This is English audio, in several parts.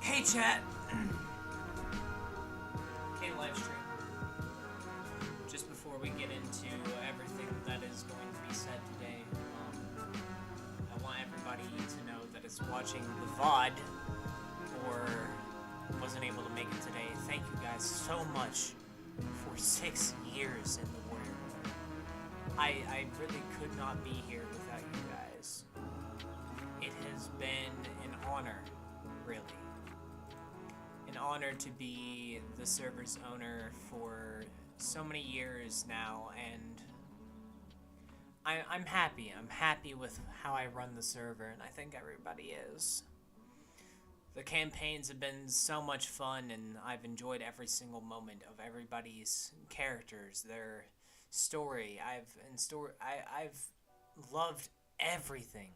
Hey chat! Okay, live stream. Just before we get into everything that is going to be said today, I want everybody to know that is watching the VOD or wasn't able to make it today. Thank you guys so much for 6 years in the Warrior Order. I really could not be here without you guys. It has been an honor, really. An honor to be the server's owner for so many years now, and I'm happy. I'm happy with how I run the server, and I think everybody is. The campaigns have been so much fun, and I've enjoyed every single moment of everybody's characters, their story. I've loved everything.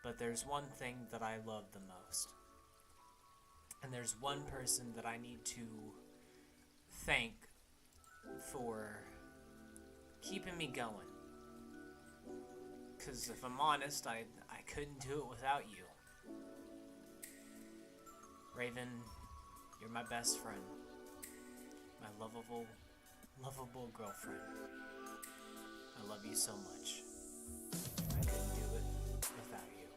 But there's one thing that I love the most. And there's one person that I need to thank for keeping me going. Because if I'm honest, I couldn't do it without you. Raven, you're my best friend. My lovable girlfriend. I love you so much. I couldn't do it without you.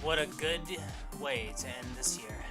What a good way to end this year.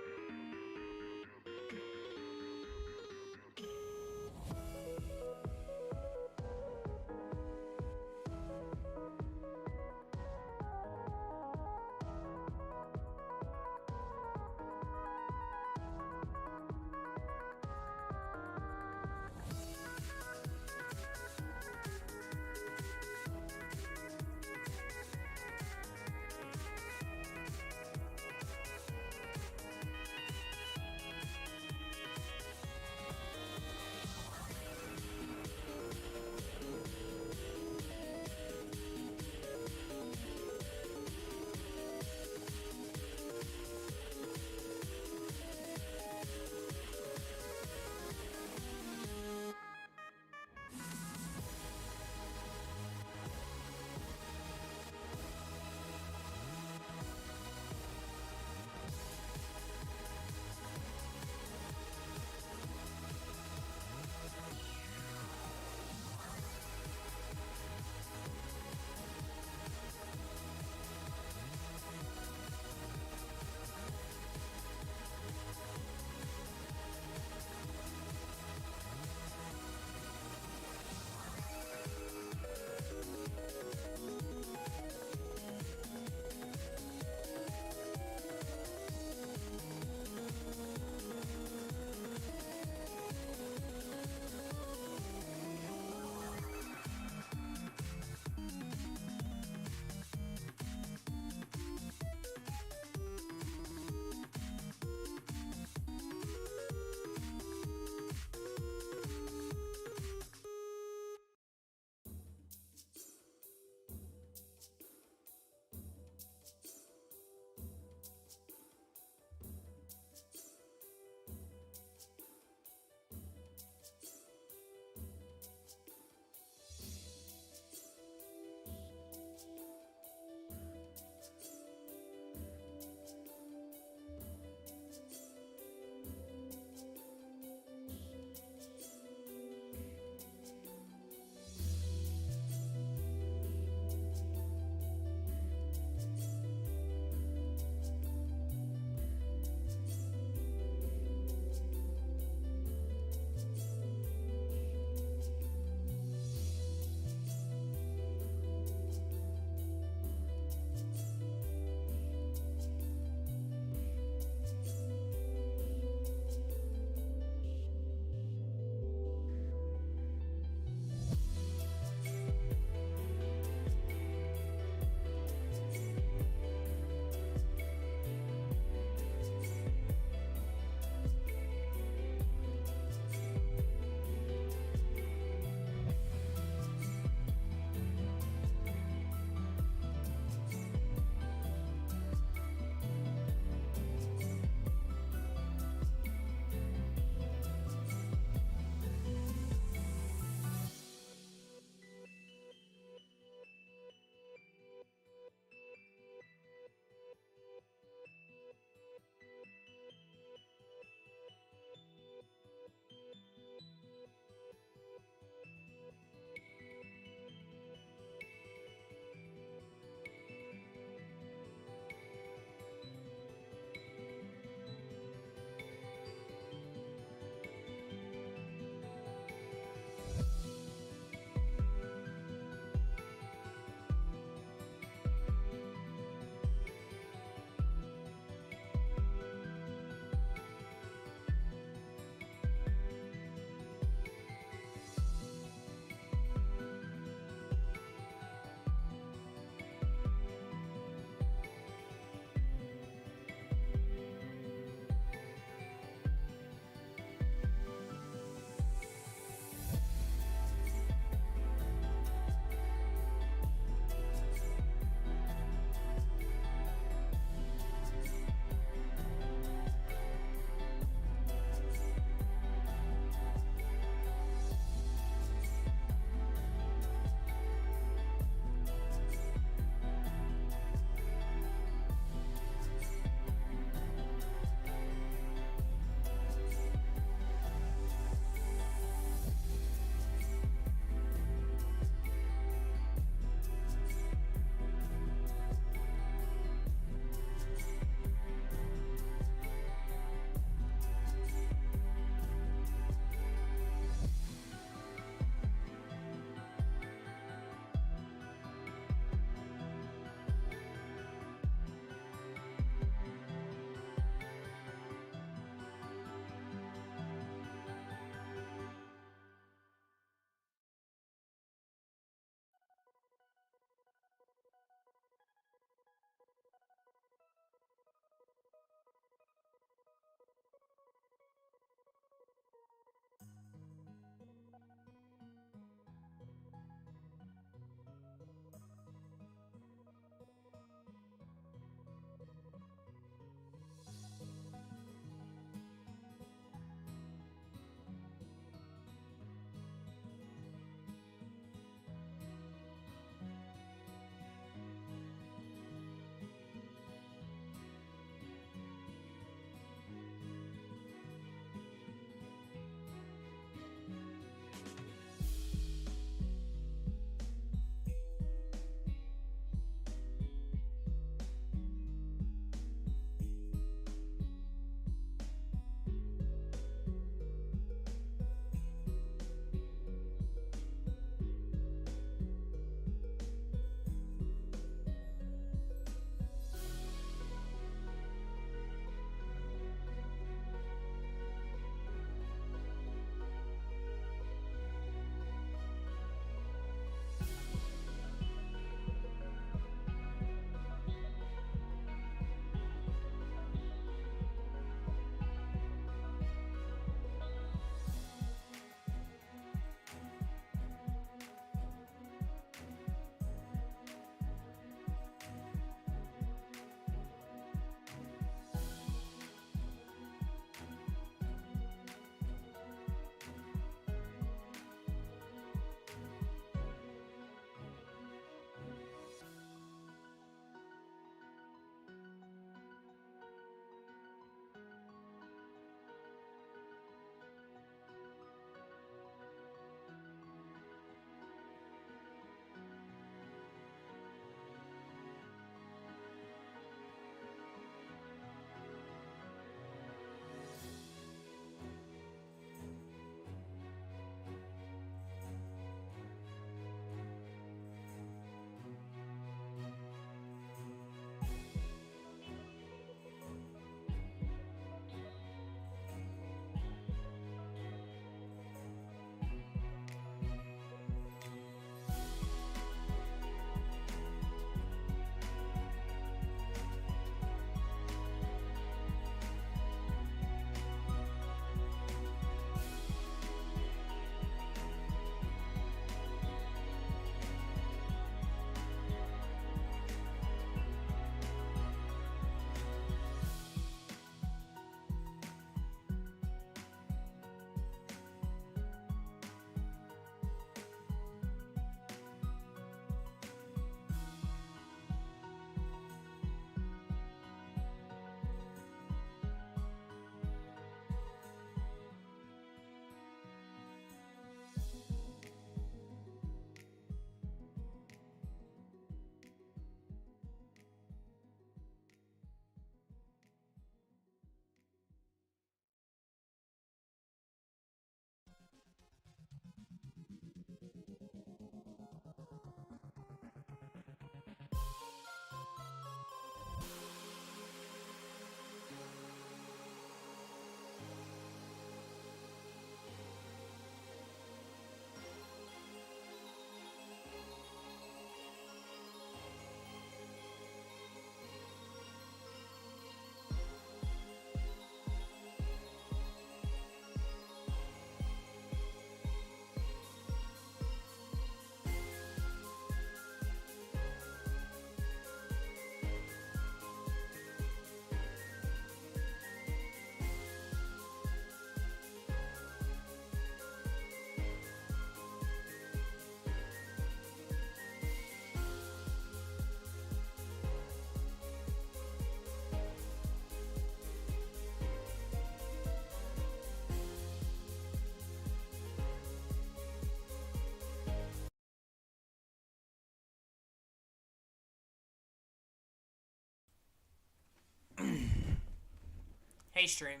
Hey, stream.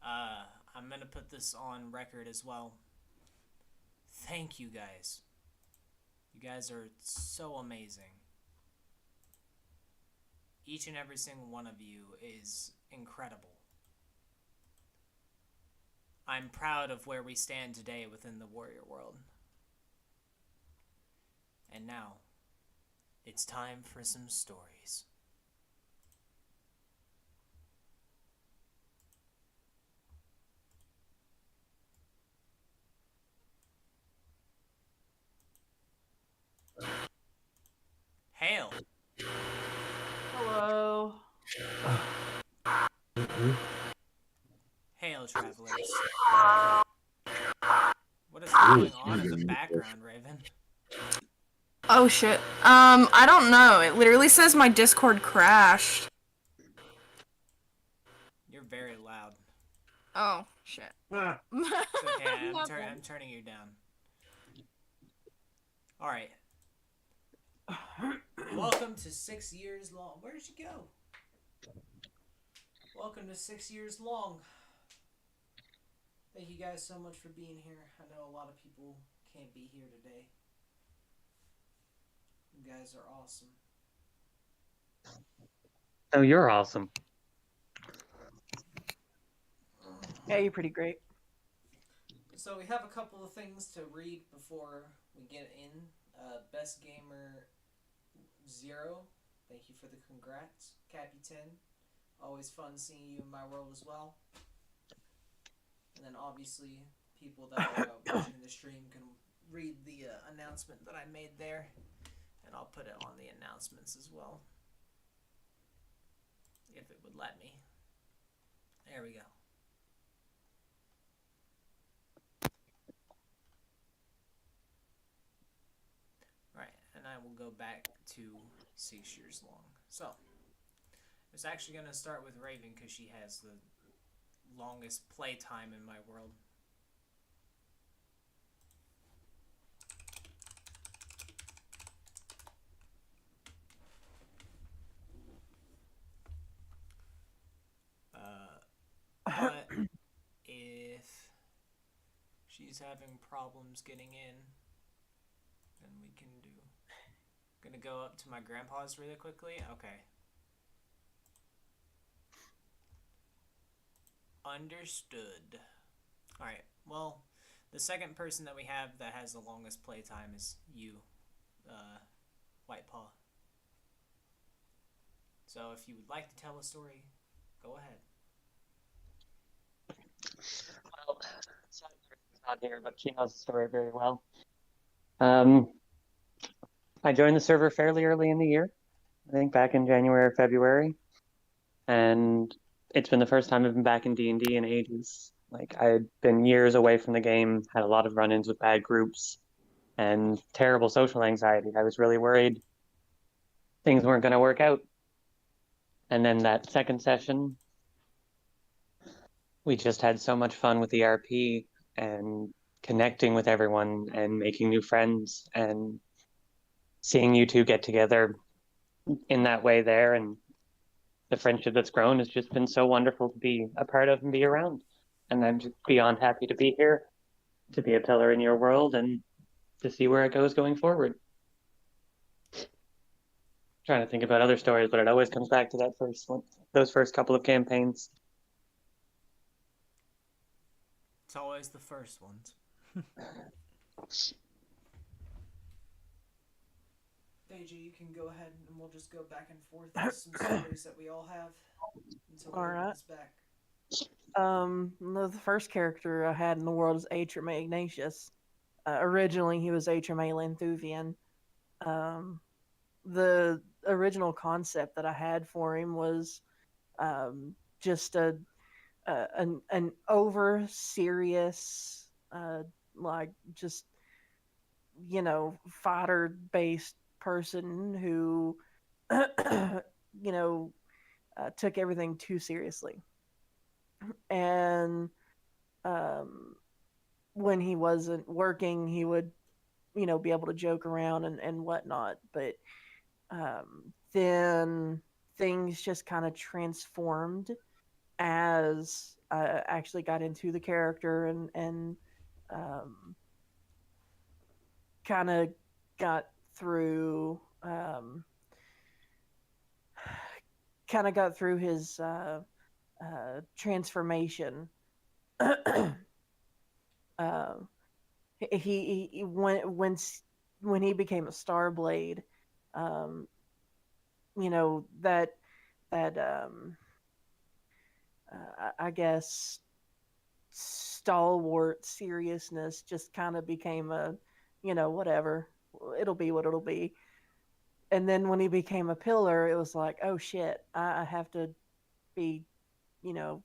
I'm gonna put this on record as well. Thank you guys. You guys are so amazing. Each and every single one of you is incredible. I'm proud of where we stand today within the warrior world. And now, it's time for some stories. Hail! Hello. Hail, travelers. What is going on in the background, Raven? Oh shit. I don't know. It literally says my Discord crashed. You're very loud. Oh shit. It's okay, I'm turning you down. Alright. Welcome to 6 years long. Where did you go? Welcome to 6 years long. Thank you guys so much for being here. I know a lot of people can't be here today. You guys are awesome. Oh, you're awesome. Yeah, you're pretty great. So we have a couple of things to read before we get in. Best Gamer 0. Thank you for the congrats. Cappy 10. Always fun seeing you in my world as well. And then obviously people that are watching the stream can read the announcement that I made there. And I'll put it on the announcements as well. If it would let me. There we go. Right, and I will go back to 6 years long. So, it's actually going to start with Raven because she has the longest playtime in my world. But if she's having problems getting in, then we can do. Gonna go up to my grandpa's really quickly. Okay. Understood. Alright, well, the second person that we have that has the longest playtime is you, White Paw. So if you would like to tell a story, go ahead. Well, Simon's not here, but she knows the story very well. I joined the server fairly early in the year, I think back in January or February, and it's been the first time I've been back in D&D in ages. Like, I had been years away from the game, had a lot of run-ins with bad groups, and terrible social anxiety. I was really worried things weren't going to work out. And then that second session, we just had so much fun with the RP and connecting with everyone and making new friends and seeing you two get together in that way there, and the friendship that's grown has just been so wonderful to be a part of and be around. And I'm just beyond happy to be here, to be a pillar in your world, and to see where it goes going forward. Trying to think about other stories, but it always comes back to that first one, those first couple of campaigns. It's always the first ones. AJ, you can go ahead and we'll just go back and forth with some stories that we all have until Raven is back. The first character I had in the world is Atrim Ignatius. Originally, he was Atrim Lanthuvian. The original concept that I had for him was just an over serious, like just fodder based person who took everything too seriously. And when he wasn't working, he would be able to joke around and whatnot. But then things just kind of transformed as I actually got into the character and um, kind of got through his transformation. uh, he when he became a Starblade, um, that that I guess stalwart seriousness just kind of became a, whatever, it'll be what it'll be. And then when he became a pillar, it was like, oh shit, I have to be, you know,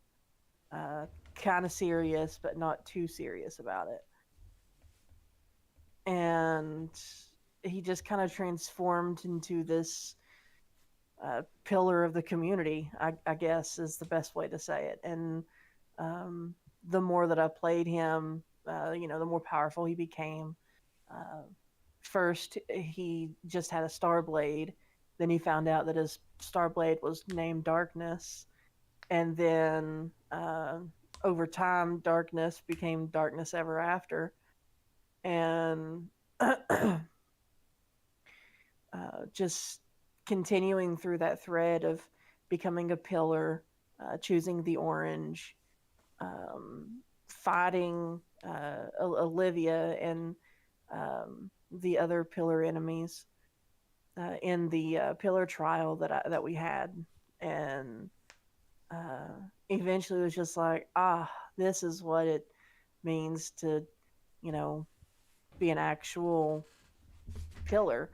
uh, kind of serious, but not too serious about it. And he just kind of transformed into this pillar of the community, I guess is the best way to say it. And the more that I played him, the more powerful he became. Uh, First, he just had a Starblade. Then he found out that his Starblade was named Darkness. And then over time, Darkness became Darkness Ever After. And just continuing through that thread of becoming a pillar, choosing the orange, fighting Olivia and the other pillar enemies in the pillar trial that we had, and uh, eventually it was just like, this is what it means to, you know, be an actual pillar.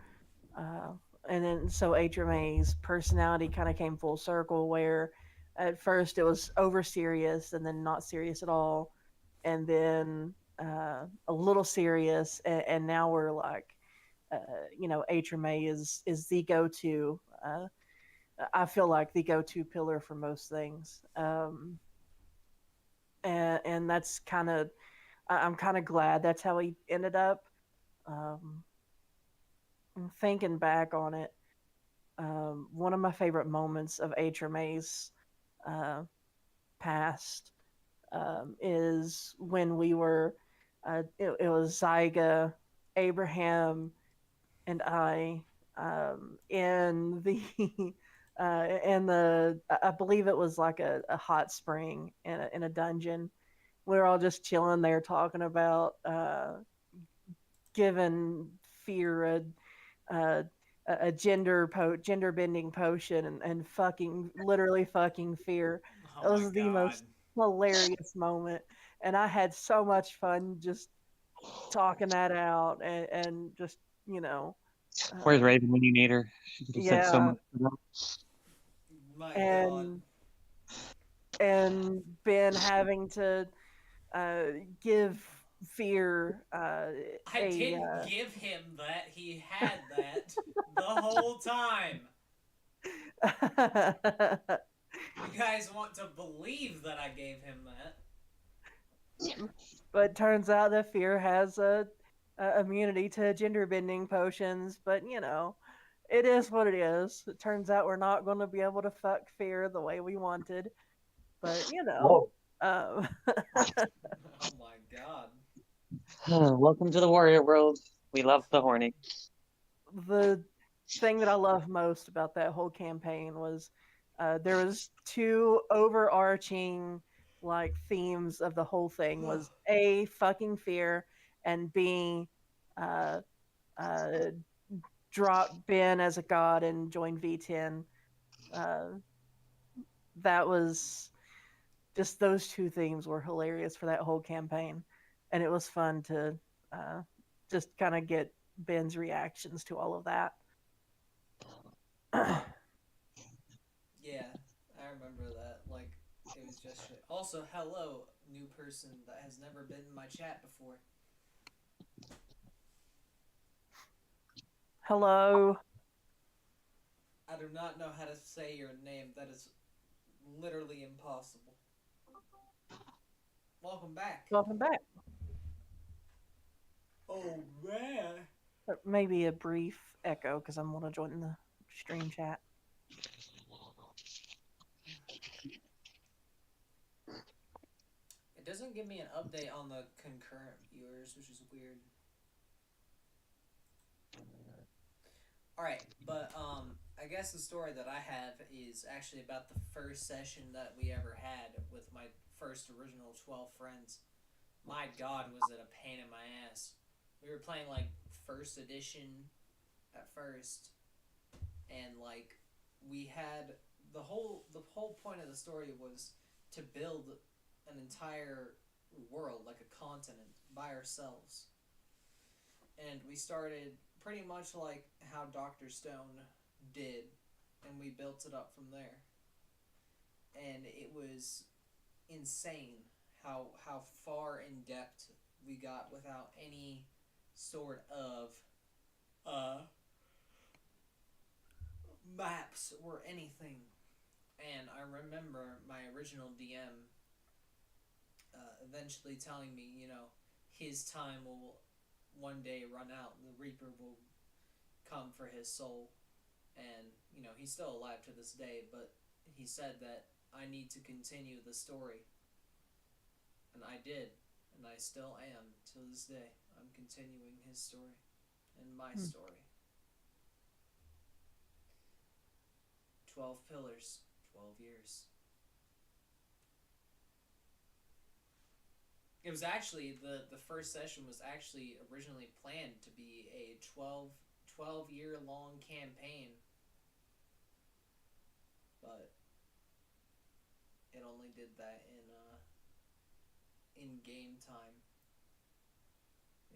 Uh, and then so HMA's personality kind of came full circle where at first it was over serious and then not serious at all, and then a little serious, and now we're like, uh, HMA is the go-to. I feel like the go-to pillar for most things, and that's kind of, I'm kind of glad that's how he ended up. Um, Thinking back on it, one of my favorite moments of HMA's uh, past is when we were, it was Zyga, Abraham, and I in the I believe it was like a hot spring in a dungeon. We were all just chilling there talking about giving fear uh, a gender bending potion, and fucking literally fucking fear. Oh It my was the god. most hilarious moment, and I had so much fun just talking that out, and just, you know, Where's um, Raven when you need her? She said so yeah, much. About My god. and Ben having to uh, give fear I a didn't give him that. He had that the whole time. You guys want to believe that I gave him that. but turns out that fear has a immunity to gender bending potions. But it is what it is. It turns out we're not going to be able to fuck fear the way we wanted. But Whoa. um, Oh my god. Welcome to the warrior world. We love the horny. the thing that I love most about that whole campaign was there was two overarching like themes of the whole thing was A, fucking fear, and B, uh, uh, drop Ben as a god and join V10. Uh, that was just, those two themes were hilarious for that whole campaign, and it was fun to uh, just kind of get Ben's reactions to all of that. Yeah, I remember that. Like, it was just shit. Also, hello, new person that has never been in my chat before. Hello. I do not know how to say your name. That is literally impossible. Welcome back. Welcome back. Oh man. Maybe a brief echo because I'm going to join the stream chat. give me an update on the concurrent viewers, which is weird. All right, but I guess the story that I have is actually about the first session that we ever had with my first original 12 friends. My God, was it a pain in my ass. We were playing like first edition at first, and like we had the whole point of the story was to build an entire world, like a continent, by ourselves. And we started pretty much like how Dr. Stone did, and we built it up from there. And it was insane how far in depth we got without any sort of uh maps or anything. And I remember my original DM eventually telling me, his time will one day run out. The Reaper will come for his soul. And, he's still alive to this day, but he said that I need to continue the story. And I did. And I still am to this day. I'm continuing his story and my story. 12 pillars, 12 years. It was actually, the first session was actually originally planned to be a 12 year long campaign, but it only did that in game time.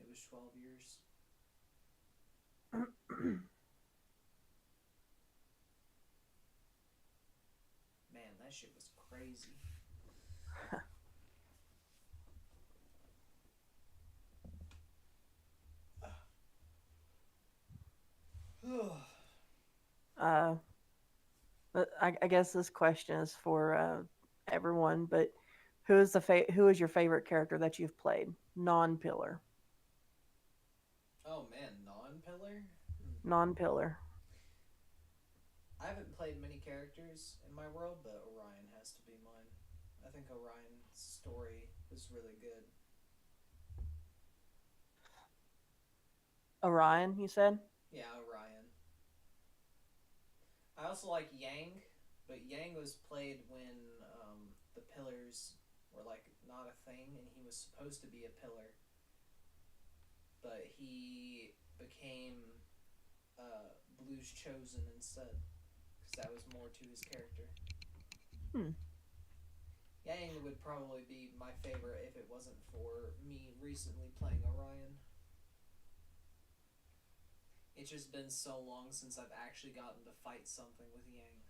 It was 12 years. Man, that shit was crazy. uh, I guess this question is for everyone, but who is your favorite character that you've played, non-pillar? Oh man, non-pillar? Non-pillar. I haven't played many characters in my world, but Orion has to be mine. I think Orion's story was really good. Orion, you said? Yeah, Orion. I also like Yang, but Yang was played when the pillars were like not a thing, and he was supposed to be a pillar, but he became Blue's chosen instead, because that was more to his character. Hmm. Yang would probably be my favorite if it wasn't for me recently playing Orion. It's just been so long since I've actually gotten to fight something with Yang.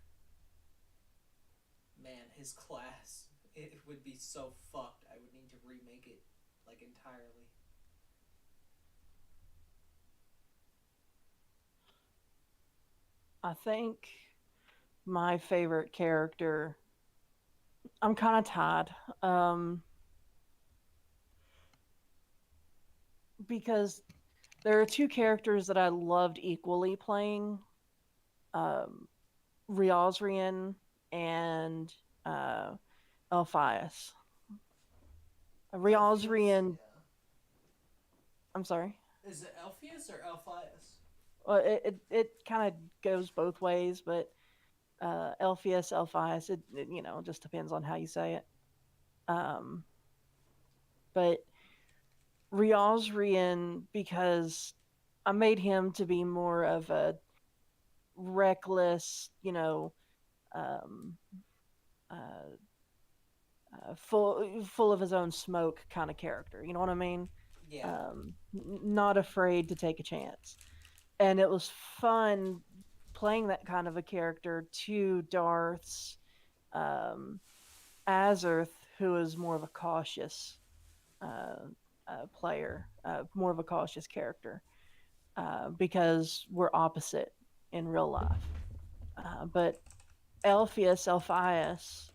Man, his class, it would be so fucked. I would need to remake it, like, entirely. I think my favorite character. I'm kind of tied. Um, because there are two characters that I loved equally playing. Um, Riosrian and uh, Elphias. Elphius? Riosrian. Yeah. I'm sorry. Is it Elphius or Elphias? Well, it kind of goes both ways, but Elphius, Elphias, just depends on how you say it. Um, but Riosrian, because I made him to be more of a reckless, um, uh, full of his own smoke kind of character. You know what I mean? Yeah. Not afraid to take a chance, and it was fun playing that kind of a character to Darth's um, Azerth, who is more of a cautious uh, player, more of a cautious character, because we're opposite in real life. But Elphias,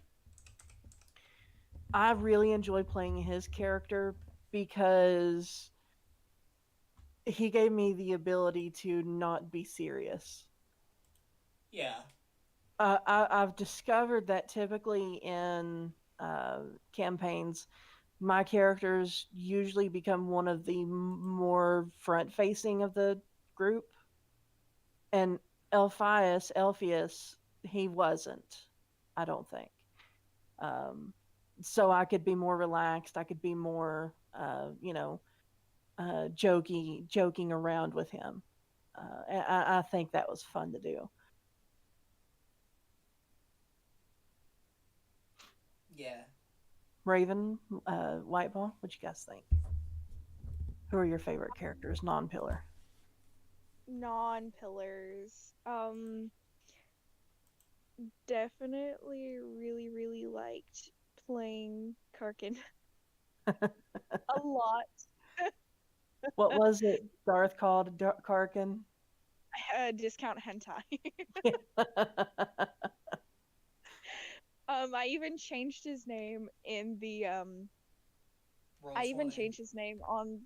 I really enjoy playing his character because he gave me the ability to not be serious. Yeah. I've discovered that typically in campaigns, my characters usually become one of the more front facing of the group. And Elphius, he wasn't, I don't think. Um, so I could be more relaxed. I could be more, joking around with him. And I think that was fun to do. Yeah. Raven, Whiteball, what you guys think? Who are your favorite characters, non-pillar? Non-pillars. Definitely really liked playing Karkin a lot. What was it Darth called Karkin? Discount hentai. I even changed his name in the Roll I even 20. changed his name on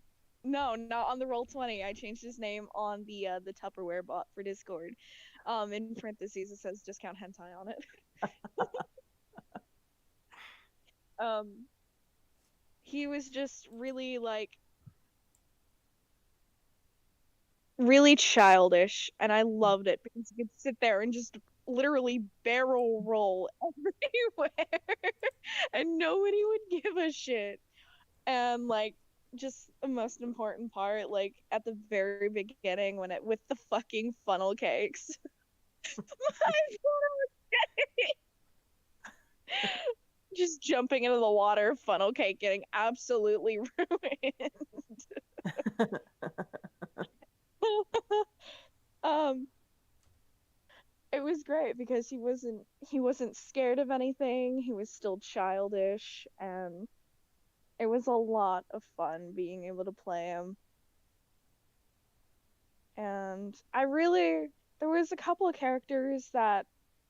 no, not on the Roll20. I changed his name on the Tupperware bot for Discord. In parentheses it says discount hentai on it. Um he was just really like really childish, and I loved it because you could sit there and just literally barrel roll everywhere and nobody would give a shit. And like just the most important part, like at the very beginning when it with the fucking funnel cakes. Just jumping into the water, funnel cake getting absolutely ruined. um it was great because he wasn't scared of anything. He was still childish, and it was a lot of fun being able to play him. And there was a couple of characters that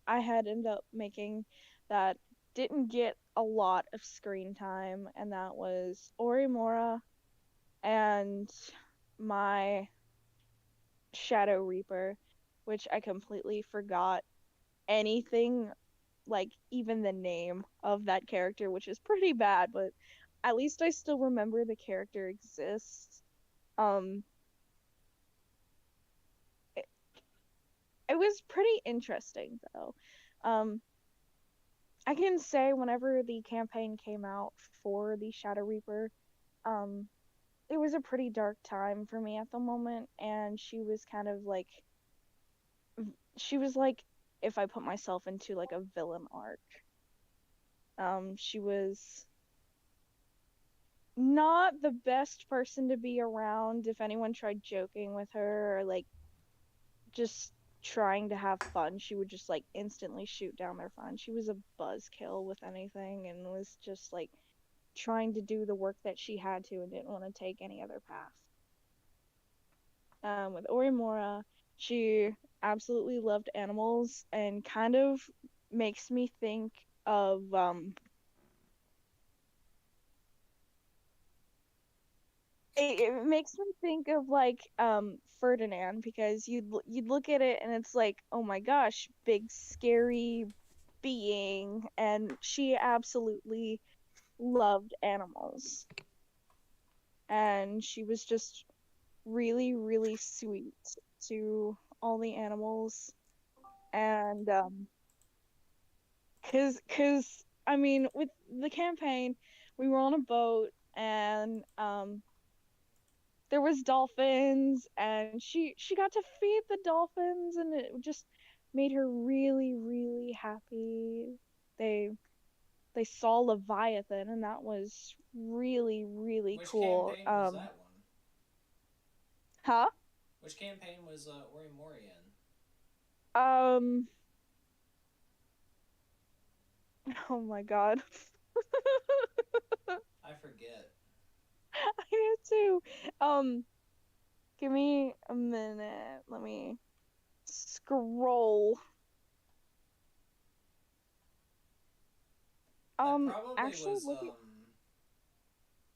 I had ended up making that didn't get a lot of screen time, and that was Orimora and my Shadow Reaper, which I completely forgot anything, like even the name of that character, which is pretty bad, but at least I still remember the character exists. Um, it, it was pretty interesting though. Um, I can say whenever the campaign came out for the Shadow Reaper, um, it was a pretty dark time for me at the moment, and she was like if I put myself into like a villain arc. She was not the best person to be around if anyone tried joking with her or like just trying to have fun. She would just like instantly shoot down their fun. She was a buzzkill with anything and was just like trying to do the work that she had to and didn't want to take any other path. With Orimora, she absolutely loved animals and kind of makes me think of it makes me think of like Ferdinand, because you'd look at it and it's like, oh my gosh, big scary being, and she absolutely loved animals, and she was just really sweet to all the animals. And cuz I mean, with the campaign we were on a boat, and there was dolphins, and she got to feed the dolphins, and it just made her really happy. They saw Leviathan, and that was really Which cool. campaign was that one? Huh? Which campaign was Orimori in? um oh my god. I forget. I do too. Give me a minute, let me scroll. That probably Actually, was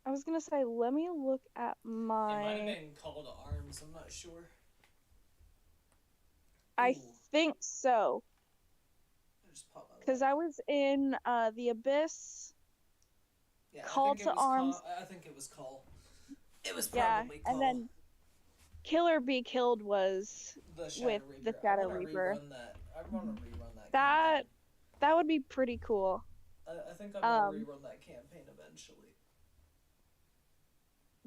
I was gonna say, let me look at it might have my. been Call to Arms, I'm not sure. I Ooh, think so, I just popped my because leg. I was in the Abyss. Yeah, Call to Arms. I think it was Call. It was Yeah, probably and Call. then Kill or Be Killed was The with Shadow the Reaper. I Shadow want to Reaper. rerun that. I want to Mhm. rerun that That campaign. that would be pretty cool. I think I'm gonna Um, rerun that campaign eventually.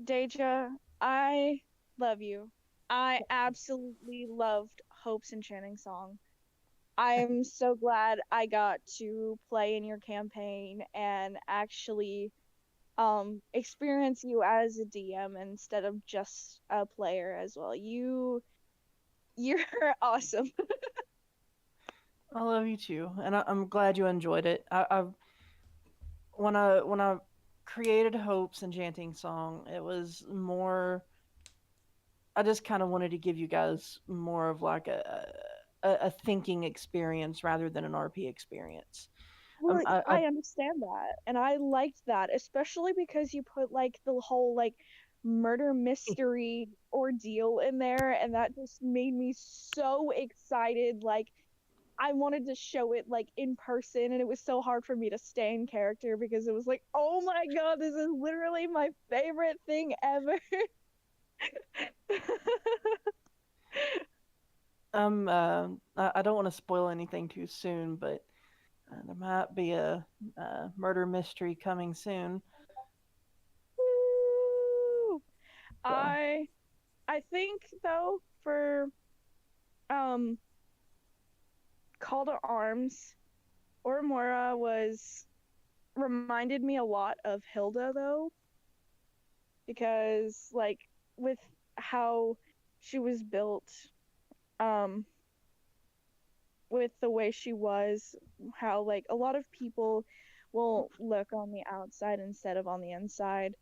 Deja, I love you. I absolutely loved Hope's Enchanting Song. I'm so glad I got to play in your campaign and actually experience you as a DM instead of just a player as well. You're awesome. I love you too, and I'm glad you enjoyed it. When I created Hope's Enchanting Song, it was more. I just kind of wanted to give you guys more of like a thinking experience rather than an RP experience. Well, I I understand that, and I liked that, especially because you put like the whole like murder mystery ordeal in there, and that just made me so excited. Like I wanted to show it like in person, and it was so hard for me to stay in character because it was like, oh my god, this is literally my favorite thing ever. I don't want to spoil anything too soon, but there might be a murder mystery coming soon. Woo! So I think though for um Call to Arms, Ormora was reminded me a lot of Hilda though, because like with how she was built, um, with the way she was, how like a lot of people will look on the outside instead of on the inside.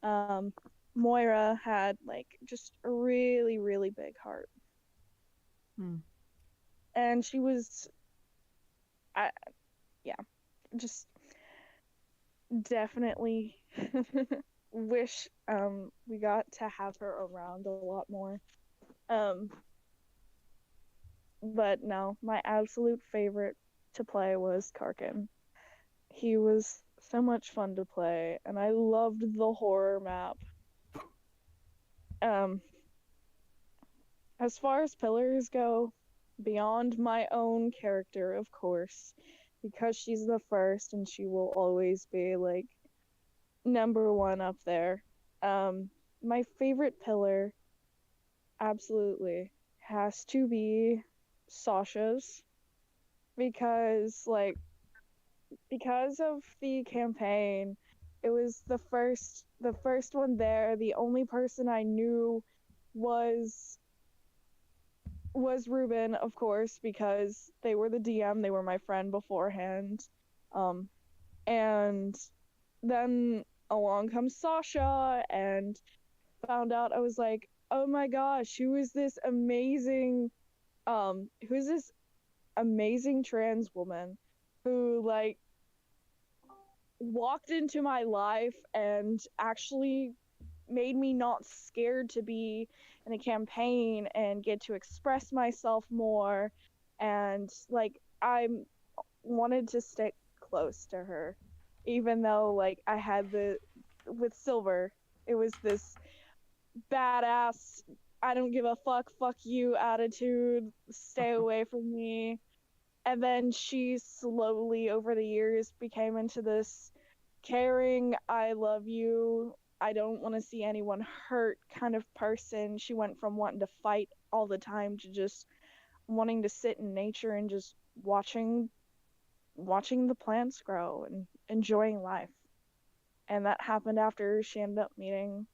Um, Moira had like just a really, really big heart. hmm. And she was, I, yeah, just definitely wish we got to have her around a lot more. Um, but no, my absolute favorite to play was Karkin. He was so much fun to play, and I loved the horror map. Um, as far as pillars go, beyond my own character, of course, because she's the first and she will always be like number one up there. Um, my favorite pillar absolutely has to be Sasha's because because of the campaign, it was the first one there. The only person I knew was Ruben, of course, because they were the DM, they were my friend beforehand. Um, and then along comes Sasha and found out I was like, oh my gosh, who's this amazing trans woman who like walked into my life and actually made me not scared to be in a campaign and get to express myself more, and like I wanted to stick close to her even though like I had the with Silver it was this badass I don't give a fuck you attitude, stay away from me. And then she slowly over the years became into this caring, I love you, I don't want to see anyone hurt kind of person. She went from wanting to fight all the time to just wanting to sit in nature and just watching the plants grow and enjoying life. And that happened after she ended up meeting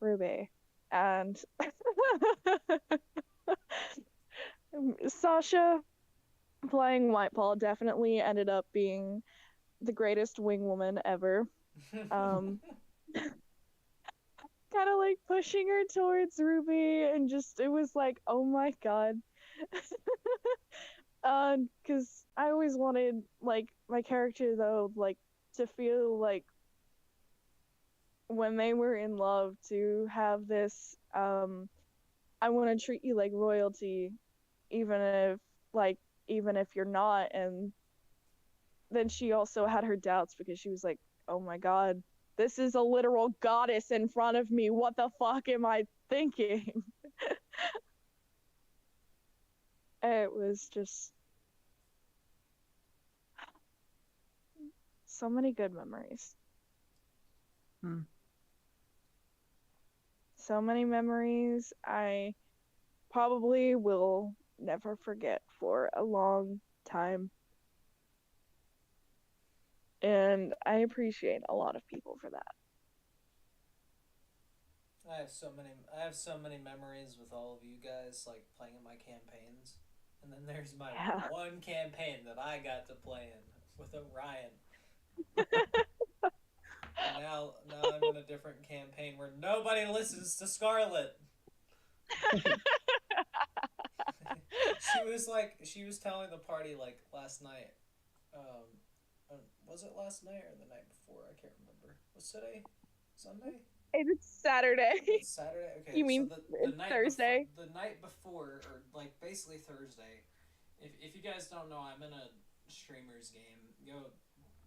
Ruby. And Sasha playing White Paw definitely ended up being the greatest wing woman ever. Um, kind of like pushing her towards Ruby, and just it was like, oh my god. Because I always wanted like my character though, like to feel like when they were in love to have this I want to treat you like royalty, even if like even if you're not. And then she also had her doubts because she was like, oh my god, This is a literal goddess in front of me. What the fuck am I thinking? It was just so many good memories. Hmm. So many memories I probably will never forget for a long time. And I appreciate a lot of people for that. I have so many memories with all of you guys, like playing in my campaigns. And then there's my Yeah. one campaign that I got to play in with Orion. And now I'm in a different campaign where nobody listens to Scarlet. She was telling the party like last night. Um, was it last night or the night before? I can't remember. Was today Sunday? It's Saturday. It's Saturday. Okay, You so mean it's Thursday? the night before, or like basically Thursday. If you guys don't know, I'm in a streamer's game. Go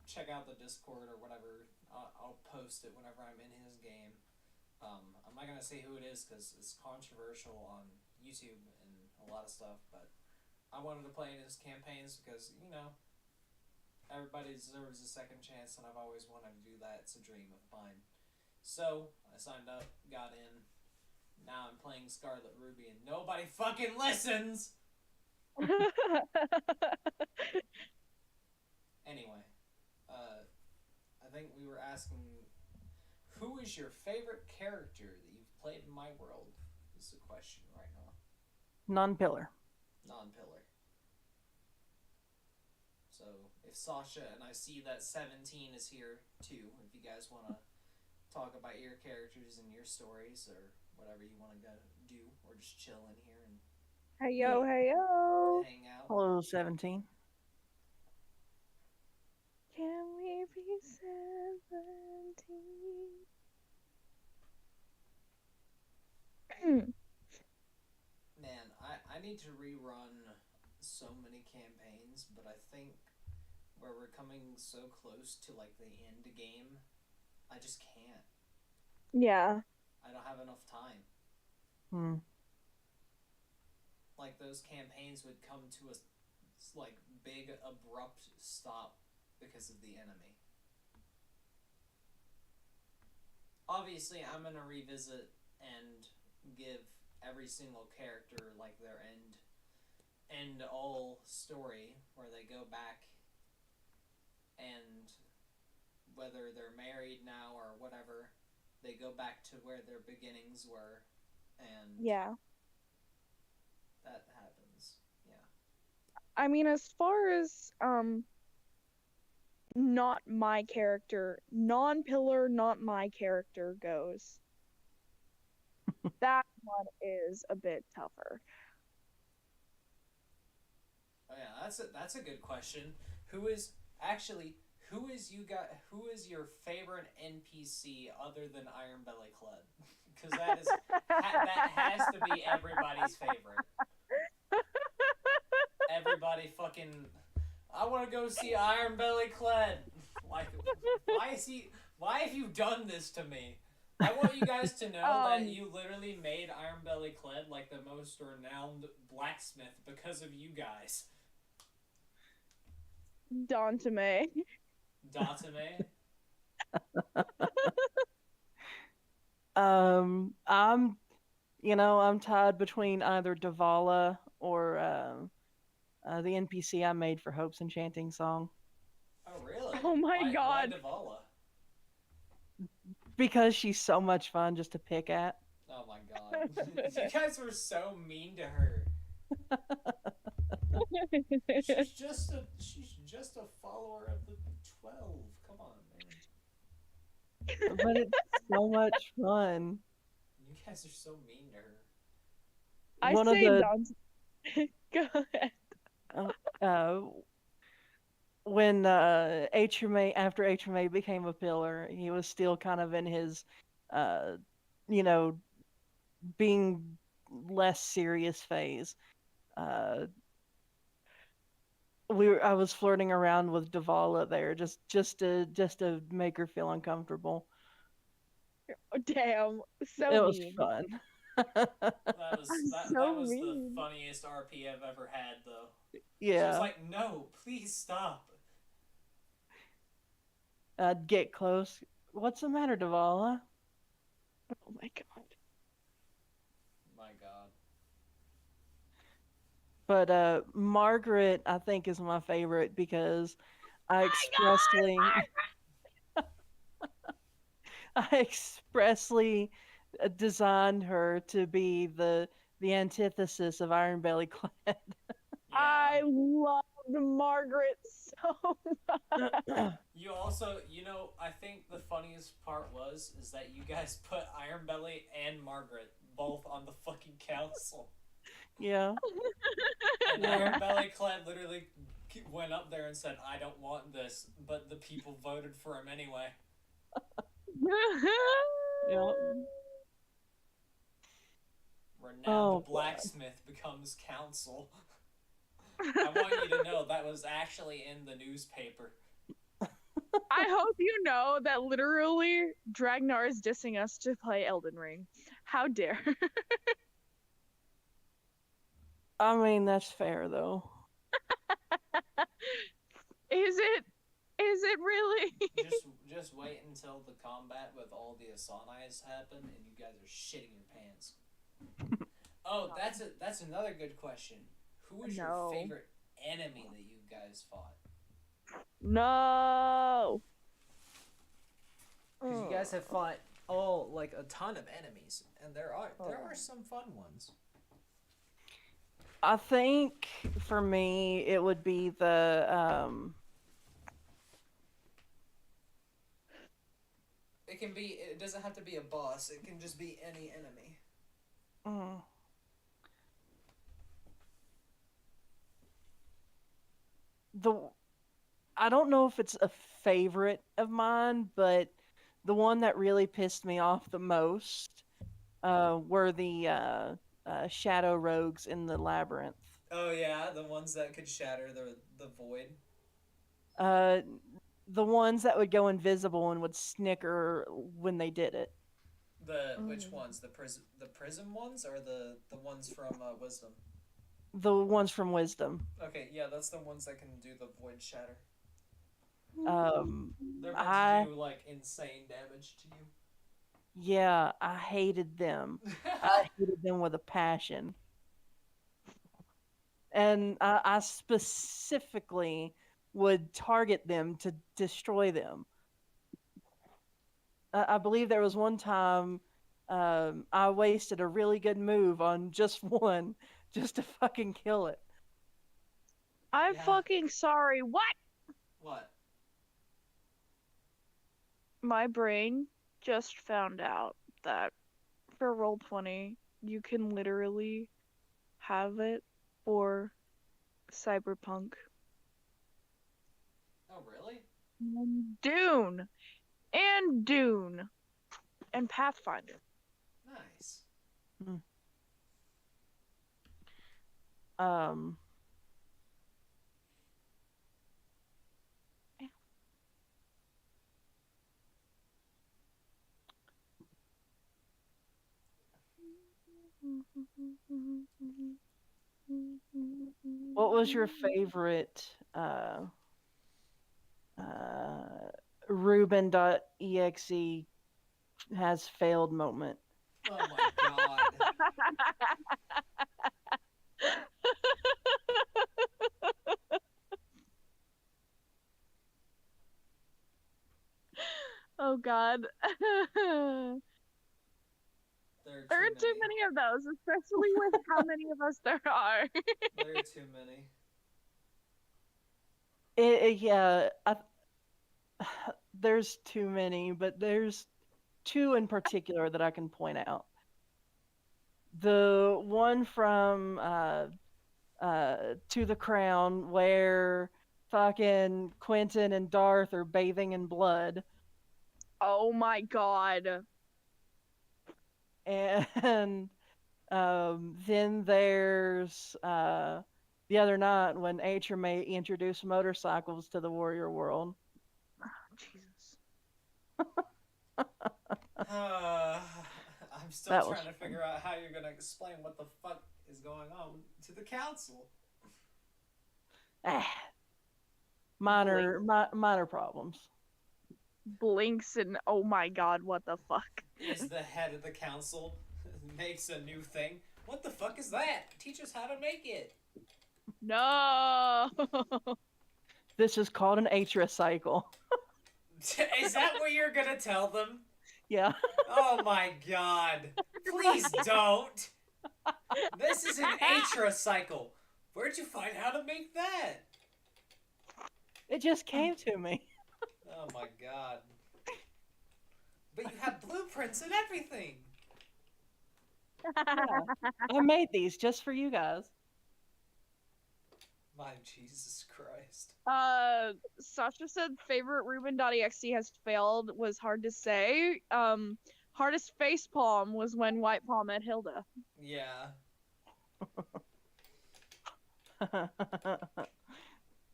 check out the Discord or whatever. I'll post it whenever I'm in his game. I'm not gonna say who it is because it's controversial on YouTube and a lot of stuff. But I wanted to play in his campaigns because everybody deserves a second chance, and I've always wanted to do that. It's a dream of mine. So I signed up, got in. Now I'm playing Scarlet Ruby, and nobody fucking listens. Anyway, I think we were asking, who is your favorite character that you've played in my world? Is the question right now. Non-pillar. Non-pillar. So if Sasha, and I see that 17 is here too, if you guys want to talk about your characters and your stories or whatever you want to go do, or just chill in here and Hey yo, hey yo. hang out. Hello, 17. Can we be 17? Man, I need to rerun so many campaigns, but I think where we're coming so close to like the end game, I just can't. Yeah. I don't have enough time. Hmm. Like those campaigns would come to a like big abrupt stop because of the enemy. Obviously, I'm gonna revisit and give every single character like their end all story where they go back and whether they're married now or whatever, they go back to where their beginnings were, and Yeah. that happens. Yeah. I mean, as far as not my character, non-pillar, not my character goes, that one is a bit tougher. Oh yeah, that's a good question. Who is actually who is who is your favorite NPC other than Iron Belly Club? Because that has to be everybody's favorite. Everybody fucking. I want to go see Iron Belly Cled. Like, why have you done this to me? I want you guys to know that you literally made Iron Belly Cled like the most renowned blacksmith because of you guys. Dantame. Datame. I'm, I'm tied between either Davala or the NPC I made for Hope's Enchanting Song. Oh really? Oh my god. Why Davala? Because she's so much fun just to pick at. Oh my god. You guys were so mean to her. She's just a follower of the 12. Come on, man. But it's so much fun. You guys are so mean to her. I One of say the Dantame. Go ahead. When after HMA became a pillar, he was still kind of in his you know being less serious phase. Uh, I was flirting around with Davala there just to make her feel uncomfortable. Oh, damn, so It was mean. fun. That was that So was the mean. funniest RP I've ever had, though. She was Yeah. like, "No, please stop." I'd get close. What's the matter, Davala? Oh my god. My God. But Margaret, I think, is my favorite because I My god! expressly, I expressly designed her to be the antithesis of Iron Belly Clad. Yeah. I loved Margaret so You also, I think the funniest part is that you guys put Iron Belly and Margaret both on the fucking council. Yeah, And yeah, Iron Belly Clad literally went up there and said, "I don't want this," but the people voted for him anyway. yeah. Where now the Oh God. blacksmith becomes council. I want you to know that was actually in the newspaper. I hope you know that literally Dragnar is dissing us to play Elden Ring. How dare. I mean, that's fair though. Is it? Is it really? Just wait until the combat with all the Asanais happen, and you guys are shitting your pants. Oh, that's another good question. Who was your No. favorite enemy that you guys fought? No. Because you guys have fought like a ton of enemies, and there are some fun ones. I think for me it would be the It can be. It doesn't have to be a boss. It can just be any enemy. mm, the I don't know if it's a favorite of mine, but the one that really pissed me off the most were the shadow rogues in the labyrinth. Oh yeah, the ones that could shatter the void. Uh, the ones that would go invisible and would snicker when they did it. The which ones? The prism ones or the ones from wisdom? The ones from Wisdom. Okay, yeah, that's the ones that can do the void shatter. Um, They're meant I to do like insane damage to you. Yeah, I hated them. I hated them with a passion. And I specifically would target them to destroy them. I believe there was one time I wasted a really good move on just one just to fucking kill it. I'm Yeah. fucking sorry. What? What? My brain just found out that for Roll20, you can literally have it for Cyberpunk Oh really? and Dune and Pathfinder. Nice. Um, what was your favorite uh, Ruben.exe has failed moment? Oh my god. Oh god. There There are too many of those, especially with how many of us there are. There are too many. Yeah, there's too many, but there's two in particular that I can point out. The one from To the Crown, where fucking Quentin and Darth are bathing in blood, Oh my god. and then there's the other night when May introduced motorcycles to the warrior world. Jesus. I'm still That was trying to fun. figure out how you're gonna explain what the fuck is going on to the council. Ah, minor problems. Blinks and oh my god, what the fuck? Is the head of the council makes a new thing? What the fuck is that? Teach us how to make it. No. This is called an Atria cycle. Is that what you're gonna tell them? Yeah. Oh my god. Please don't. This is an Atra cycle. Where'd you find how to make that? It just came to me. Oh my god. But you have blueprints and everything. Yeah. I made these just for you guys. My Jesus Christ. Sasha said favorite Ruben.exe has failed was hard to say. Hardest face palm was when White Palm met Hilda. Yeah.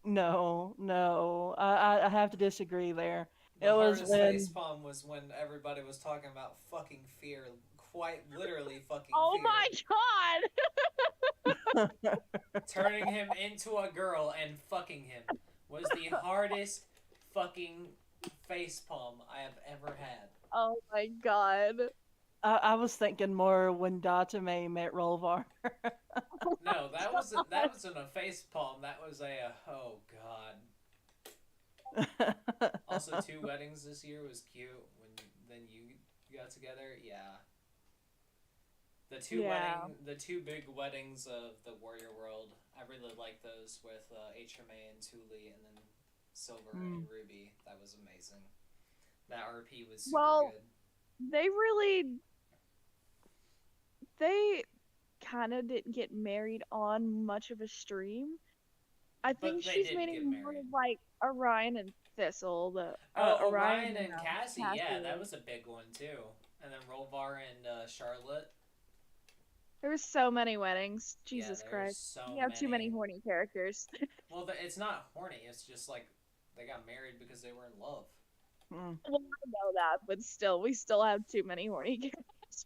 No. I have to disagree there. The It was hardest when facepalm was when everybody was talking about fucking fear. Quite literally fucking Oh fear. my god! Turning him into a girl and fucking him was the hardest fucking facepalm I have ever had. Oh my god. I was thinking more when Datame met Rolvar. No, that wasn't a facepalm. That was a oh god. Also, 2 weddings this year was cute. When then you got together, yeah. The two big weddings of the Warrior World. I really like those with HMA and Thule, and then Silver and Ruby. That was amazing. That RP was super good. They kind of didn't get married on much of a stream. I think they she's did meaning get more married. like Orion and Thistle. Orion and Cassie. Yeah, that was a big one too. And then Rolvar and Charlotte. There were so many weddings. Jesus Yeah, Christ. so You have too many horny characters. Well, it's not horny. It's just like they got married because they were in love. Mm. Well, I know that, but still, we still have too many horny characters.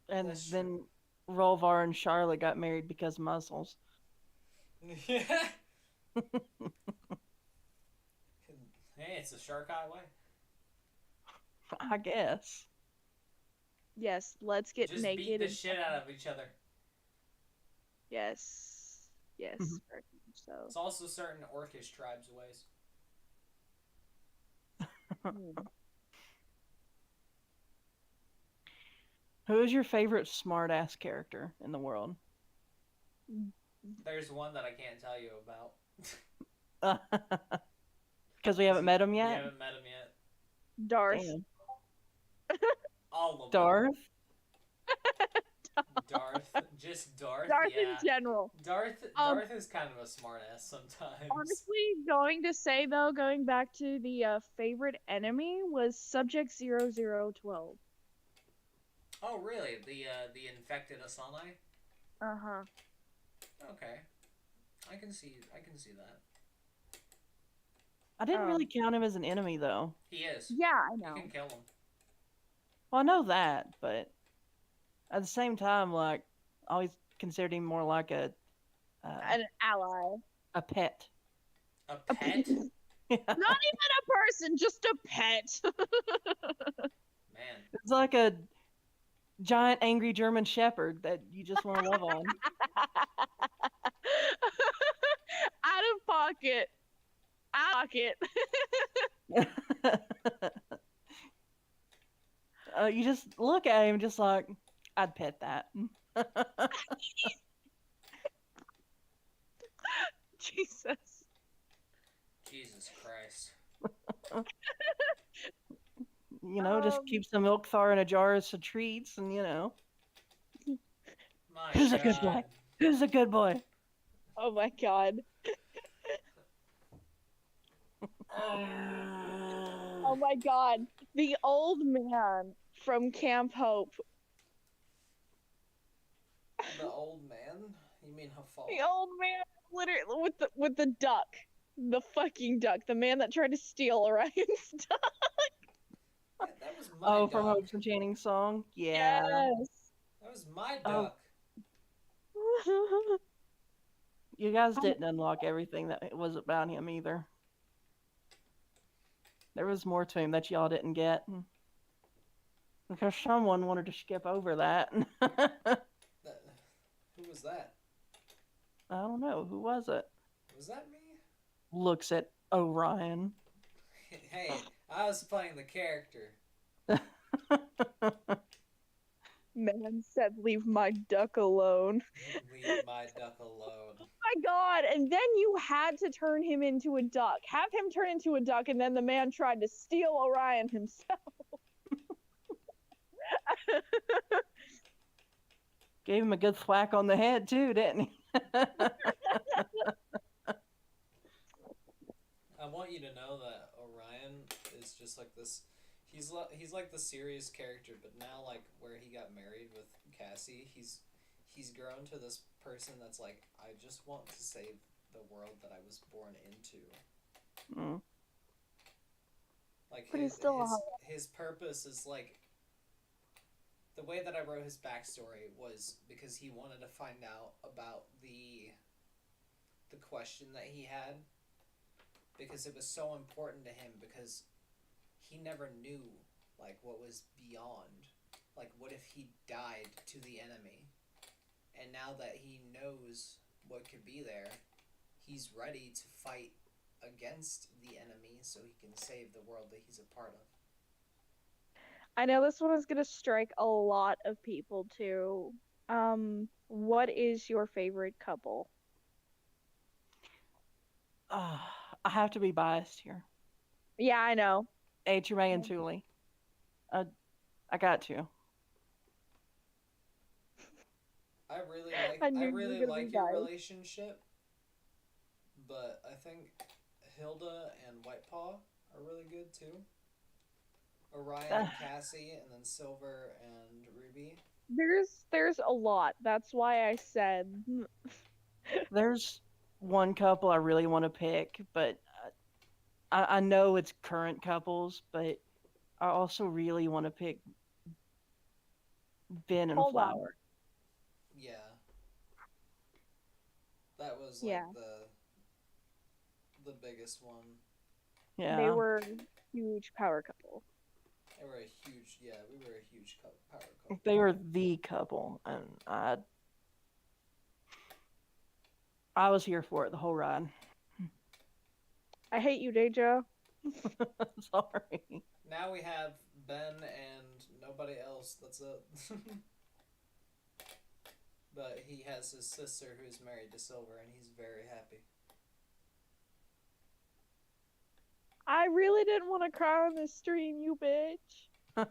And That's then true. Rolvar and Charlotte got married because muscles. Yeah. Hey, it's a shark highway. I guess. Yes, let's get Just naked. beat the and... shit out of each other. Yes. Yes. Mhm. Very much so. It's also certain Orcish tribes' ways. Who is your favorite smartass character in the world? There's one that I can't tell you about. Because we haven't met him yet? We haven't met him yet. Darth. Damn. All of Darth? them. Darth. Just Darth? Darth yeah. in general. Darth is kind of a smartass sometimes. Honestly, going back to the favorite enemy was Subject 0012. Oh, really? The infected Asani? Uh-huh. Okay. I can see that. I didn't really count him as an enemy, though. He is. Yeah, I know. You can kill him. Well, I know that, but at the same time, like, I always considered him more like An ally. a pet. A pet? Yeah. Not even a person, just a pet. Man. It's like a giant angry German shepherd that you just want to love on. Out of pocket. You just look at him just like, I'd pet that. Jesus Christ. Just keeps the milk thaw in a jar as treats, and My who's God. a good boy? Who's a good boy? Oh my god. Oh my god. The old man from Camp Hope. The old man? You mean Hafal? The old man literally with the duck. The fucking duck. The man that tried to steal Orion's duck. That was my Oh, from duck. Hope's Enchanting Song? Yeah. Yes. That was my Oh. duck. You guys didn't unlock everything that was about him either. There was more to him that y'all didn't get. Because someone wanted to skip over that. That, who was that? I don't know. Who was it? Was that me? Looks at Orion. Hey, I was playing the character. Man said, "Leave my duck alone." Leave my duck alone. My God! And then you had to turn him into a duck. Have him turn into a duck, and then the man tried to steal Orion himself. Gave him a good thwack on the head, too, didn't he? I want you to know that Orion is just like this. He's like the serious character, but now like where he got married with Cassie, he's grown to this person that's like, I just want to save the world that I was born into. Mm. Like But he's still a his purpose is like, the way that I wrote his backstory was because he wanted to find out about the question that he had, because it was so important to him, because he never knew like what was beyond, like what if he died to the enemy, and now that he knows what could be there, he's ready to fight against the enemy so he can save the world that he's a part of. I know this one is gonna strike a lot of people too. What is your favorite couple? I have to be biased here. Yeah, I know. HMA and Thule. I got to. I knew you were really gonna like be your biased. relationship, but I think Hilda and Whitepaw are really good too. Orion and Cassie, and then Silver and Ruby. There's a lot. That's why I said There's one couple I really want to pick, but I know it's current couples, but I also really want to pick Ben and hold on. Flower. Yeah, that was Yeah. like the biggest one. Yeah. They were huge power couple. They were a huge, yeah, we were a huge power couple. They were the couple, and I was here for it the whole ride. I hate you, Deja. Sorry. Now we have Ben and nobody else. That's it. But he has his sister who's married to Silver, and he's very happy. I really didn't want to cry on this stream, you bitch.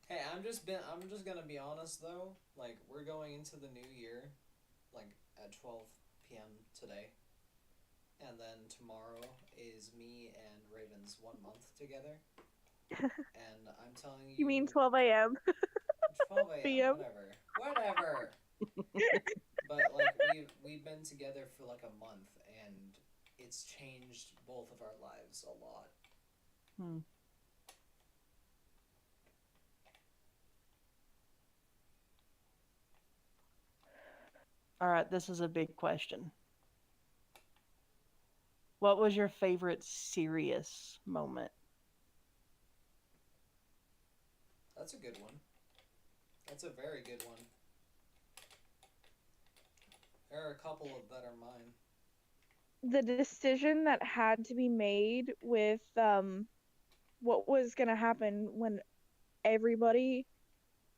Hey, I'm just gonna be honest though. Like, we're going into the new year, like at 12 p.m. today, and then tomorrow is me and Raven's 1 month together. And I'm telling you. You mean 12 a.m. 12 a.m. PM? Whatever. But like we've been together for like a month, and it's changed both of our lives a lot. All right, this is a big question. What was your favorite serious moment? That's a good one. That's a very good one. There are a couple of that are mine. The decision that had to be made with what was gonna happen when everybody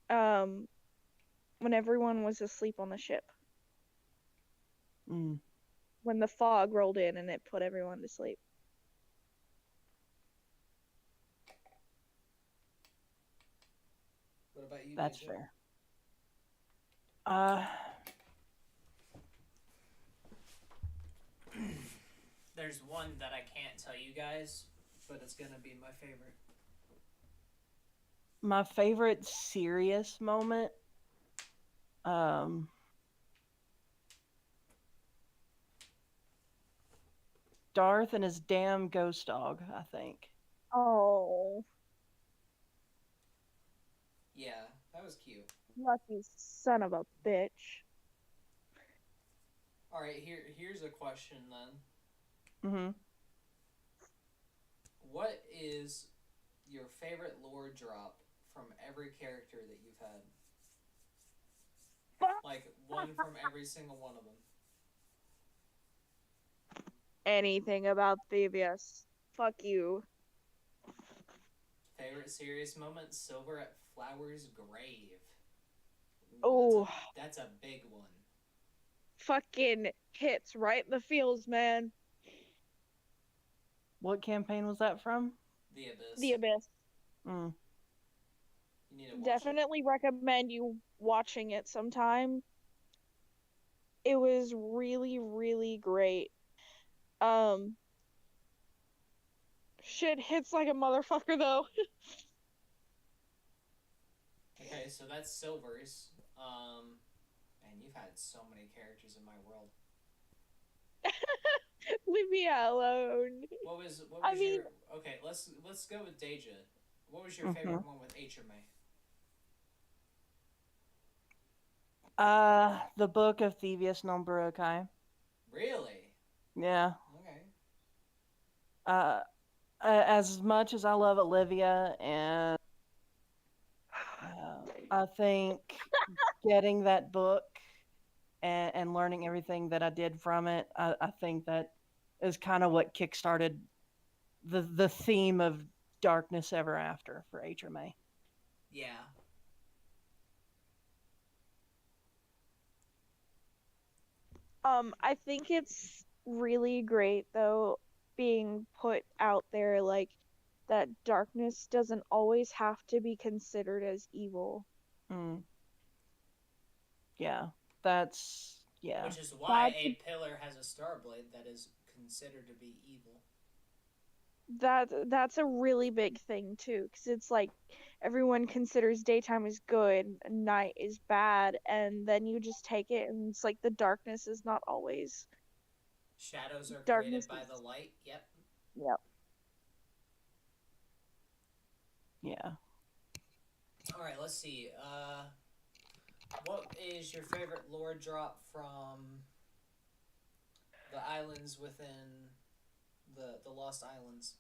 when everyone was asleep on the ship. When the fog rolled in and it put everyone to sleep. What about you? That's Deja? fair. There's one that I can't tell you guys, but it's gonna be my favorite. My favorite serious moment. Darth and his damn ghost dog, I think. Oh, Yeah, that was cute. lucky son of a bitch. All right, here's a question then. Mm-hmm. What is your favorite lore drop from every character that you've had? Like one from every single one of them. Anything about Thievius. Fuck you. Favorite serious moment? Silver at Flower's grave. Ooh, Oh, that's a big one. fucking hits right in the feels, man. What campaign was that from? The The Abyss. Abyss. Mm. You need to watch it. Definitely recommend you watching it sometime. It was really, really great. Um, shit hits like a motherfucker though. Okay, so that's Silver's. Man, you've had so many characters in my world. Leave me alone. What I was mean, your okay? Let's go with Deja. What was your Mm-hmm. favorite one with HMA? The Book of Thievius Nomburokai. Really? Yeah. Okay. Uh, as much as I love Olivia, and I think getting that book and learning everything that I did from it, I think that is kind of what kickstarted the theme of Darkness Ever After for HMA. Yeah. I think it's really great though being put out there like that darkness doesn't always have to be considered as evil. Mm, yeah, that's yeah. Which is why That's a pillar has a starblade that is considered to be evil. that's a really big thing too, because it's like everyone considers daytime is good and night is bad, and then you just take it and it's like the darkness is not always Shadows are created darkness by is the light. Yep. yep. Yeah. All right. Let's see. What is your favorite lore drop from the islands within the Lost Islands?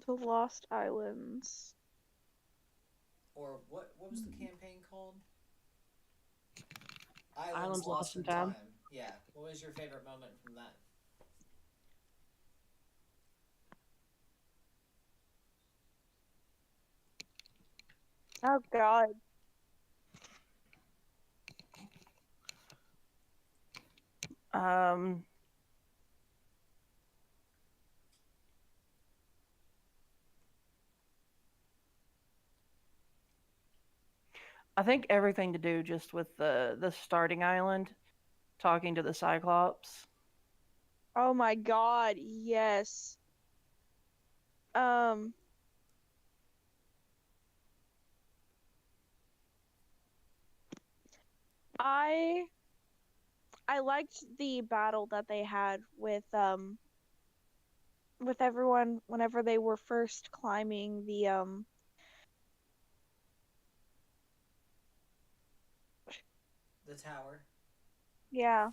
The Lost Islands. Or what was the campaign called? Islands Islands Lost Lost in in Time. Time. Yeah. What was your favorite moment from that? Oh God. Um, I think everything to do just with the starting island, talking to the Cyclops. Oh my God. Yes. Um, I I liked the battle that they had with everyone whenever they were first climbing the The tower. yeah,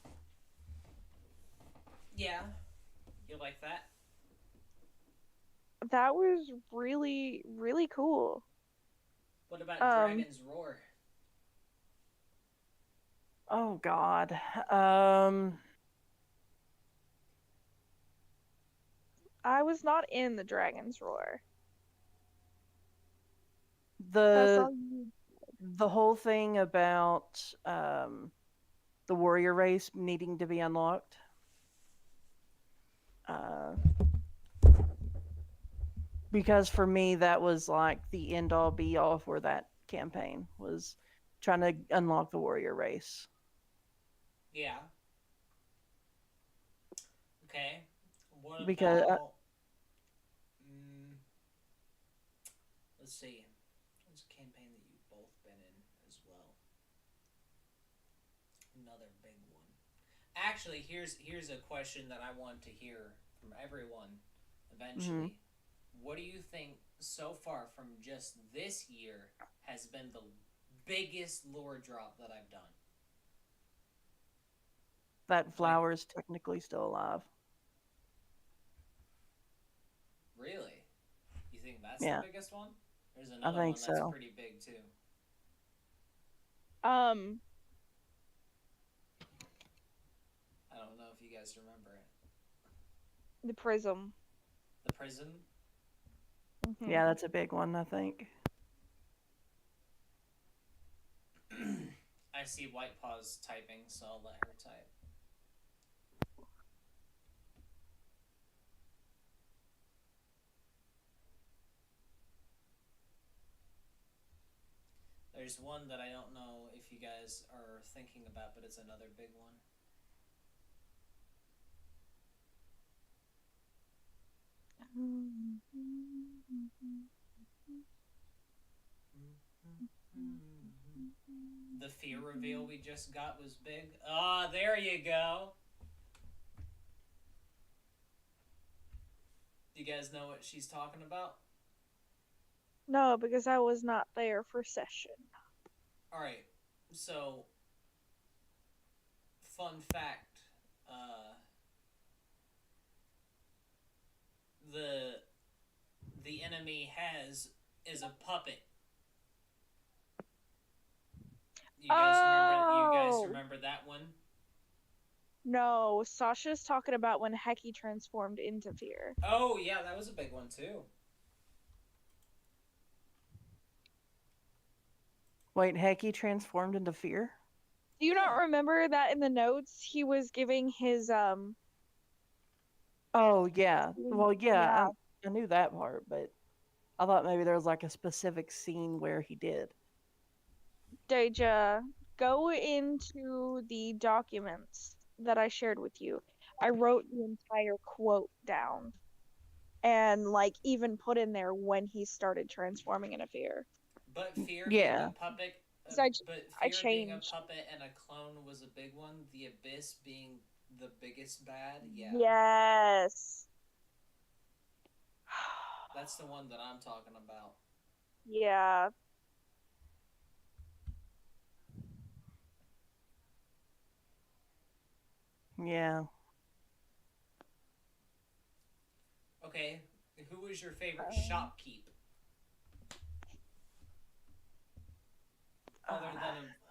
Yeah. You like that? that was really really cool. What about Um, Dragon's Roar? Oh God. Um, I was not in the Dragon's Roar. That's the all you. the whole thing about the warrior race needing to be unlocked. Uh, because for me, that was like the end all be all for that campaign was trying to unlock the warrior race. Yeah. Okay. What Because about? Mm, let's see. What's a campaign that you've both been in as well? Another big one. Actually, here's a question that I want to hear from everyone mhm. eventually. what do you think so far from just this year has been the biggest lore drop that I've done? That flower is technically still alive. Really? You think that's Yeah. the biggest one? There's I another think one that's so. pretty big too. Um, I don't know if you guys remember it. the prism. The prism? Mhm. Yeah, that's a big one, I think. I see White Paws typing, so I'll let her type. There's one that I don't know if you guys are thinking about, but it's another big one. The fear reveal we just got was big. Ah, there you go. Do you guys know what she's talking about? No, because I was not there for session. Alright, so fun fact, the enemy is a puppet. You guys remember that one? No, Sasha's talking about when Heki transformed into fear. Oh yeah, that was a big one too. Wait, Heki transformed into fear? Do you not remember that in the notes he was giving his Oh, yeah. Well, yeah. I knew that part, but I thought maybe there was like a specific scene where he did. Deja, go into the documents that I shared with you. I wrote the entire quote down and like even put in there when he started transforming into fear. But fear being Yeah. a puppet, but I fear being a changed. puppet and a clone was a big one. The abyss being the biggest bad. Yeah, Yes. that's the one that I'm talking about. Yeah. Yeah. Okay, who was your favorite Um, shopkeep?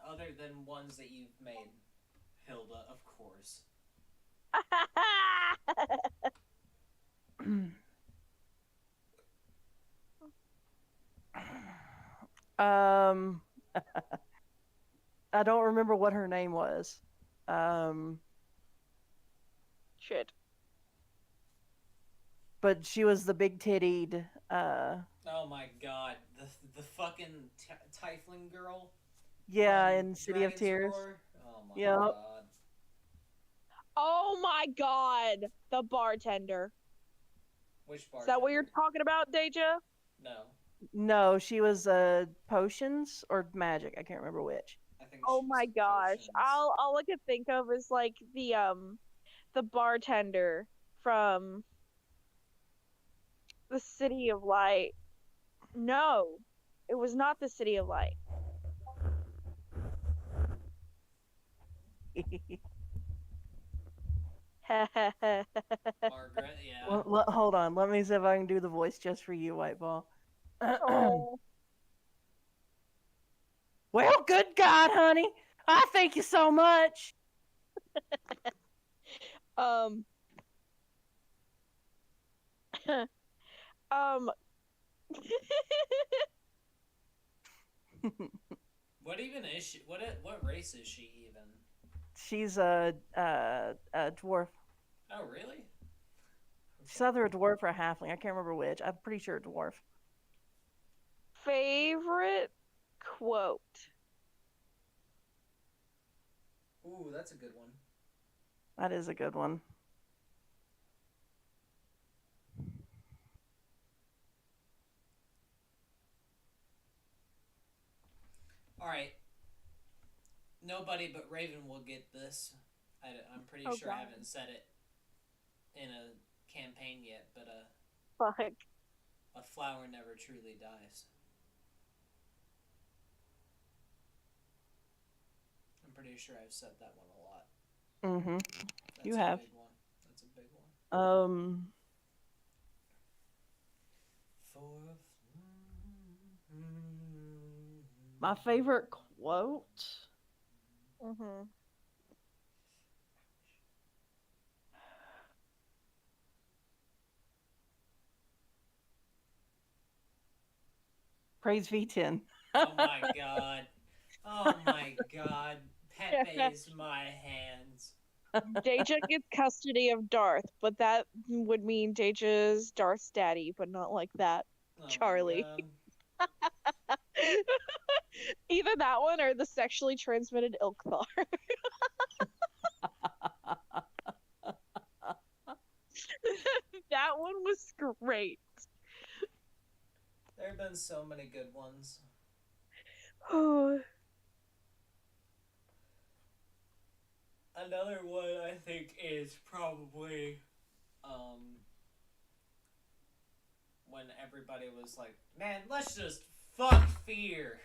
Other than ones that you've made, Hilda, of course. um I don't remember what her name was. Shit. But she was the big tittied Oh my god, the fucking Tiefling girl. yeah, From in City of Dragon's Tears. Roar. Oh my Yep. god. Oh my god, the bartender. Which Is that what you're bartender? talking about, Deja? No, No, she was potions or magic. I can't remember which. I think Oh she was my gosh. potions. All I could think of is like the bartender from the City of Light. No, it was not the City of Light. Margaret, yeah. Hold on. Let me see if I can do the voice just for you, White Ball. Oh. Well, good God, honey. I thank you so much. Um um What even is she? What race is she even? She's a dwarf. Oh really? She's either a dwarf or a halfling. I can't remember which. I'm pretty sure a dwarf. favorite quote. Ooh, that's a good one. That is a good one. All right. Nobody but Raven will get this. I'm pretty Oh sure I god. haven't said it in a campaign yet, but Fuck. flower never truly dies. I'm pretty sure I've said that one a lot. Mm-hmm. That's You a have. big one. That's a big one. For My favorite quote. Mm-hmm. Praise V10. Oh my god. Oh my god. Pepe's my hands. Deja gets custody of Darth, but that would mean Deja's Darth's daddy, but not like that. Oh Charlie. My god. Either that one or the sexually transmitted Ilkthar. That one was great. There have been so many good ones. Oh. Another one I think is probably when everybody was like, man, let's just fuck fear.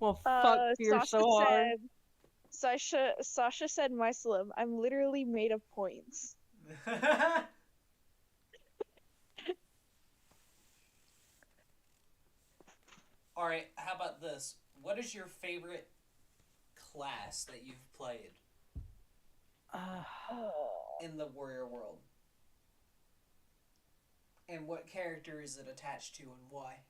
Well, fuck fear Sasha so hard. Sasha said, "My Slim, I'm literally made of points." Alright, how about this? What is your favorite class that you've played in the warrior world? And what character is it attached to and why?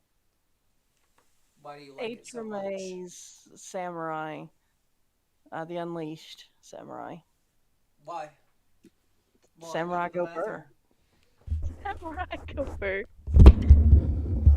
Why do you like it so much? HMA's Samurai. The Unleashed Samurai. Why? Samurai go burr. Samurai Gopher.